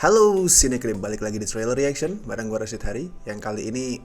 Halo Cinekrim, balik lagi di Trailer Reaction bareng gue Rashid Hari. Yang kali ini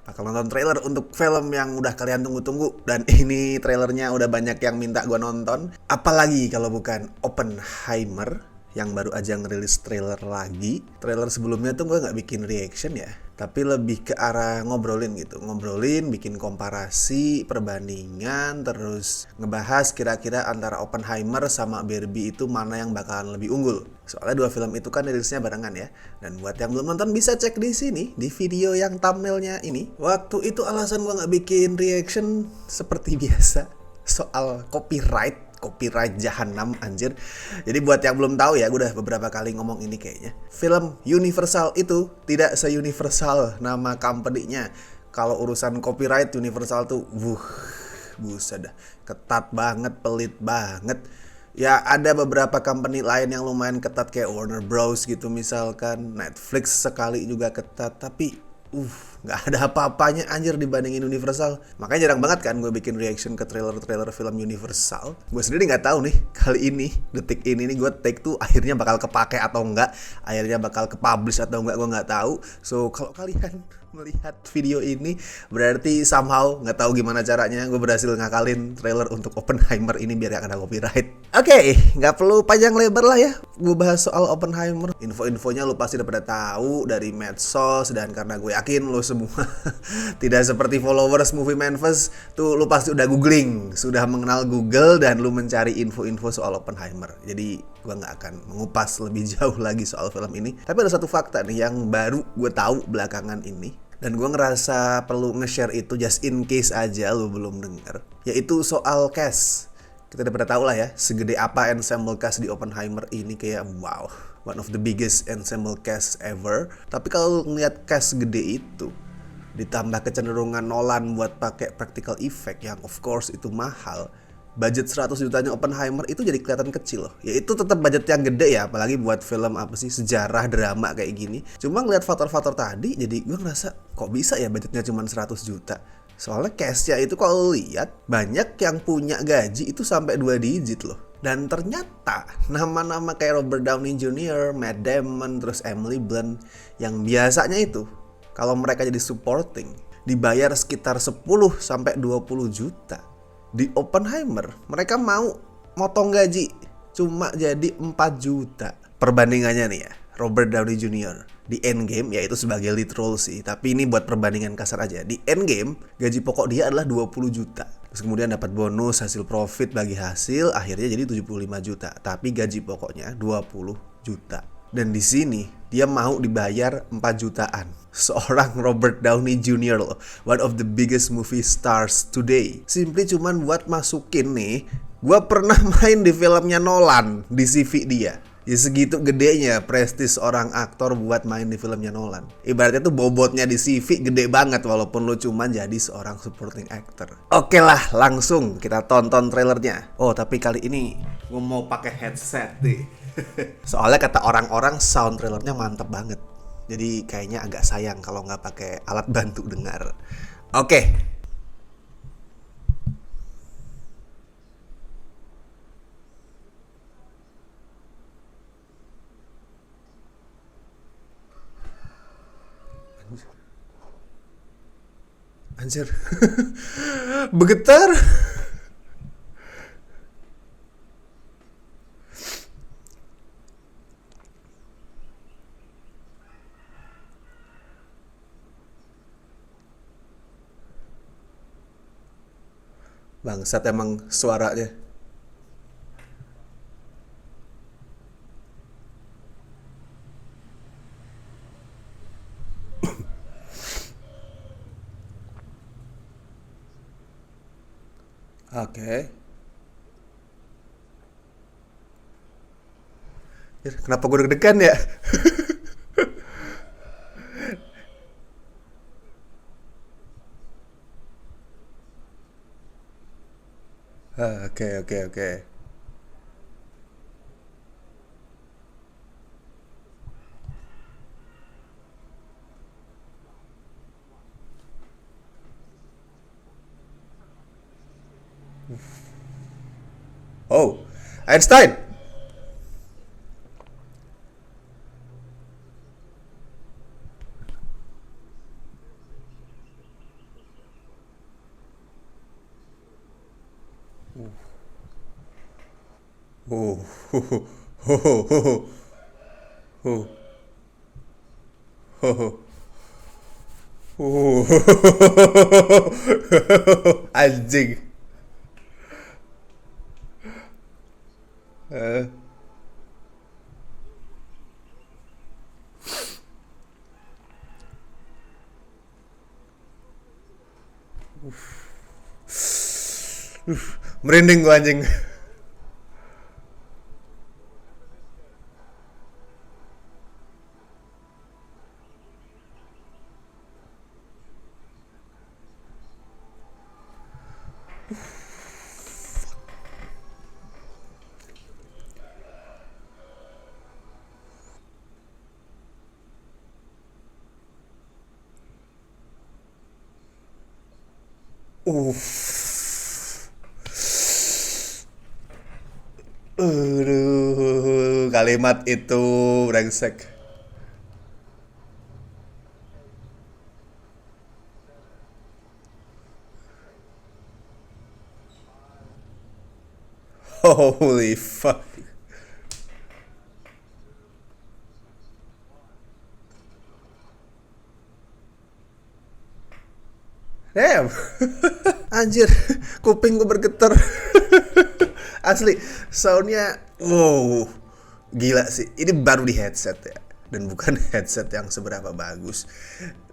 bakal nonton trailer untuk film yang udah kalian tunggu-tunggu. Dan ini trailernya udah banyak yang minta gue nonton. Apalagi kalau bukan Oppenheimer yang baru aja ngerilis trailer lagi. Trailer sebelumnya tuh gue gak bikin reaction ya, tapi lebih ke arah ngobrolin gitu. Ngobrolin, bikin komparasi, perbandingan, terus ngebahas kira-kira antara Oppenheimer sama Barbie itu mana yang bakalan lebih unggul. Soalnya dua film itu kan rilisnya barengan ya. Dan buat yang belum nonton bisa cek di sini, di video yang thumbnailnya ini. Waktu itu alasan gue gak bikin reaction seperti biasa, soal copyright jahanam anjir. Jadi buat yang belum tahu ya, gue udah beberapa kali ngomong ini kayaknya. Film Universal itu tidak se-universal nama company-nya. Kalau urusan copyright Universal tuh buset dah, ketat banget, pelit banget. Ya ada beberapa company lain yang lumayan ketat kayak Warner Bros gitu misalkan, Netflix sekali juga ketat, tapi nggak ada apa-apanya anjir dibandingin Universal. Makanya jarang banget kan gue bikin reaction ke trailer-trailer film Universal. Gue sendiri nggak tahu nih kali ini, detik ini nih gue take tuh akhirnya bakal kepake atau enggak, akhirnya bakal kepublish atau enggak, gue nggak tahu. So kalau kalian melihat video ini berarti somehow nggak tahu gimana caranya gue berhasil ngakalin trailer untuk Oppenheimer ini biar gak kena copyright. Oke, nggak perlu panjang lebar lah ya gue bahas soal Oppenheimer. Info-infonya lu pasti udah pada tahu dari medsos, dan karena gue yakin lu semua tidak seperti followers Movie Manifest tuh, lu pasti udah googling, sudah mengenal Google, dan lu mencari info-info soal Oppenheimer. Jadi gue nggak akan mengupas lebih jauh lagi soal film ini. Tapi ada satu fakta nih yang baru gue tahu belakangan ini, dan gue ngerasa perlu nge-share itu just in case aja lu belum denger, yaitu soal cast. Kita udah pada tahu lah ya, segede apa ensemble cast di Oppenheimer ini, kayak wow, one of the biggest ensemble cast ever. Tapi kalau ngeliat cast segede itu, ditambah kecenderungan Nolan buat pakai practical effect yang of course itu mahal, budget 100 jutanya Oppenheimer itu jadi kelihatan kecil loh. Ya itu tetap budget yang gede ya, apalagi buat film apa sih, sejarah drama kayak gini. Cuma ngeliat faktor-faktor tadi, jadi gue ngerasa kok bisa ya budgetnya cuma 100 juta. Soalnya cast-nya itu kalau lihat banyak yang punya gaji itu sampai 2 digit loh. Dan ternyata nama-nama kayak Robert Downey Jr., Matt Damon, terus Emily Blunt yang biasanya itu kalau mereka jadi supporting dibayar sekitar 10 sampai 20 juta. Di Oppenheimer mereka mau motong gaji cuma jadi 4 juta. Perbandingannya nih ya, Robert Downey Jr. di Endgame, yaitu sebagai lead role sih, tapi ini buat perbandingan kasar aja. Di Endgame gaji pokok dia adalah 20 juta. Terus kemudian dapat bonus hasil profit bagi hasil, akhirnya jadi 75 juta. Tapi gaji pokoknya 20 juta. Dan di sini dia mau dibayar 4 jutaan. Seorang Robert Downey Jr. loh, one of the biggest movie stars today. Simply cuman buat masukin nih, gue pernah main di filmnya Nolan di CV dia. Ya segitu gedenya prestis orang aktor buat main di filmnya Nolan. Ibaratnya tuh bobotnya di CV gede banget walaupun lu cuma jadi seorang supporting actor. Oke lah, langsung kita tonton trailernya. Oh tapi kali ini gue mau pakai headset deh. Soalnya kata orang-orang sound trailernya mantep banget. Jadi kayaknya agak sayang kalau nggak pakai alat bantu dengar. Oke. Anjir. Bergetar. Bangsat emang suaranya. Oke. Kenapa gue deg-degan ya? Oke, oke, oke. Oh, Einstein. Oh, ho, ho, ho, ho, ho, ho, ho, ho. Anjing. Eh, Merinding gua anjing. Aduh, kalimat itu brengsek. Holy fuck. Damn. Anjir, kuping gue bergetar. Asli, soundnya wow, gila sih. Ini baru di headset ya, dan bukan headset yang seberapa bagus.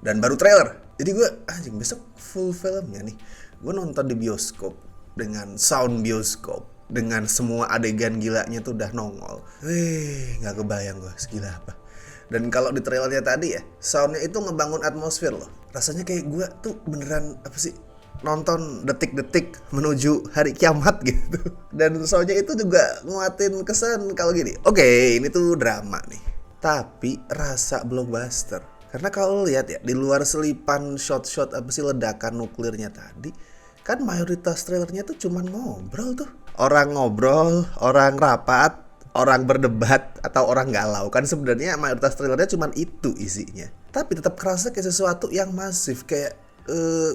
Dan baru trailer. Jadi gue anjing besok full filmnya nih. Gue nonton di bioskop dengan sound bioskop, dengan semua adegan gilanya tuh udah nongol. Nggak kebayang gue segila apa. Dan kalau di trailernya tadi ya, soundnya itu ngebangun atmosfer loh. Rasanya kayak gue tuh beneran apa sih, nonton detik-detik menuju hari kiamat gitu. Dan soundnya itu juga nguatin kesan kalau gini. Oke, ini tuh drama nih, tapi rasa blockbuster. Karena kalau lihat ya, di luar selipan shot-shot apa sih ledakan nuklirnya tadi, kan mayoritas trailernya tuh cuman ngobrol tuh. Orang ngobrol, orang rapat, orang berdebat, atau orang galau. Kan sebenarnya mayoritas trailernya cuman itu isinya. Tapi tetap kerasa kayak sesuatu yang masif, kayak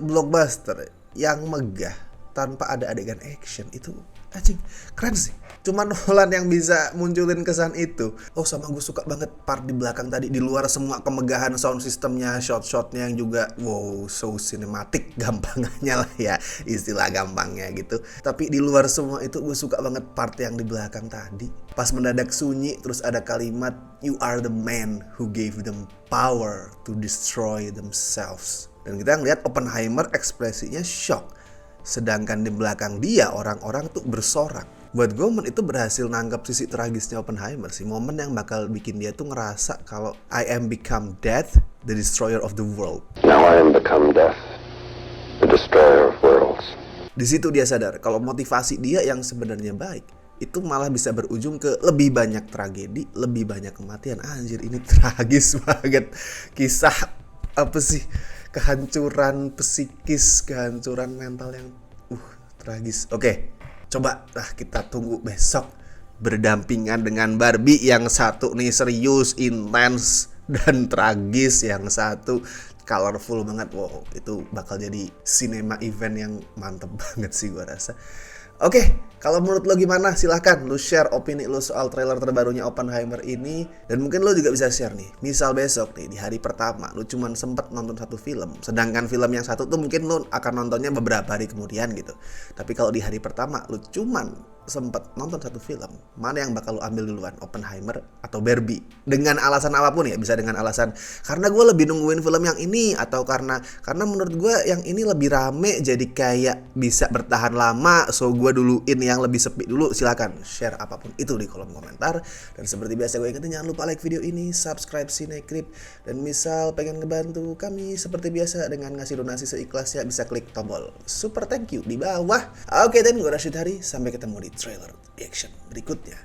blockbuster yang megah tanpa ada adegan action. Itu anjing keren sih. Cuman Nolan yang bisa munculin kesan itu. Oh, sama gue suka banget part di belakang tadi, di luar semua kemegahan sound systemnya, shot-shotnya yang juga wow, so cinematic gampangnya lah ya, istilah gampangnya gitu. Tapi di luar semua itu gue suka banget part yang di belakang tadi. Pas mendadak sunyi terus ada kalimat, "You are the man who gave them power to destroy themselves." Dan kita ngeliat Oppenheimer ekspresinya shock. Sedangkan di belakang dia orang-orang tuh bersorak. Buat gue momen itu berhasil nangkap sisi tragisnya Oppenheimer sih. Momen yang bakal bikin dia tuh ngerasa kalau I am become death, the destroyer of the world. Now I am become death, the destroyer of worlds. Di situ dia sadar kalau motivasi dia yang sebenarnya baik itu malah bisa berujung ke lebih banyak tragedi, lebih banyak kematian. Anjir, ini tragis banget. Kisah apa sih? Kehancuran psikis, kehancuran mental yang tragis. Oke, coba kita tunggu besok berdampingan dengan Barbie. Yang satu nih serius, intens, dan tragis. Yang satu colorful banget. Wow, itu bakal jadi cinema event yang mantep banget sih gua rasa. Oke, kalau menurut lo gimana? Silahkan lo share opini lo soal trailer terbarunya Oppenheimer ini. Dan mungkin lo juga bisa share nih, misal besok nih di hari pertama lo cuman sempet nonton satu film, sedangkan film yang satu tuh mungkin lo akan nontonnya beberapa hari kemudian gitu. Tapi kalau di hari pertama lo cuman sempet nonton satu film, mana yang bakal lo ambil duluan, Oppenheimer atau Barbie? Dengan alasan apapun ya, bisa dengan alasan karena gue lebih nungguin film yang ini, atau karena menurut gue yang ini lebih rame jadi kayak bisa bertahan lama, so gue duluin yang lebih sepi dulu. Silakan share apapun itu di kolom komentar. Dan seperti biasa gue ingetin, jangan lupa like video ini, subscribe Cinecrip, dan misal pengen ngebantu kami seperti biasa dengan ngasih donasi seikhlasnya, bisa klik tombol super thank you di bawah. Oke, dan gue Rashid Hari, sampai ketemu di trailer reaction berikutnya.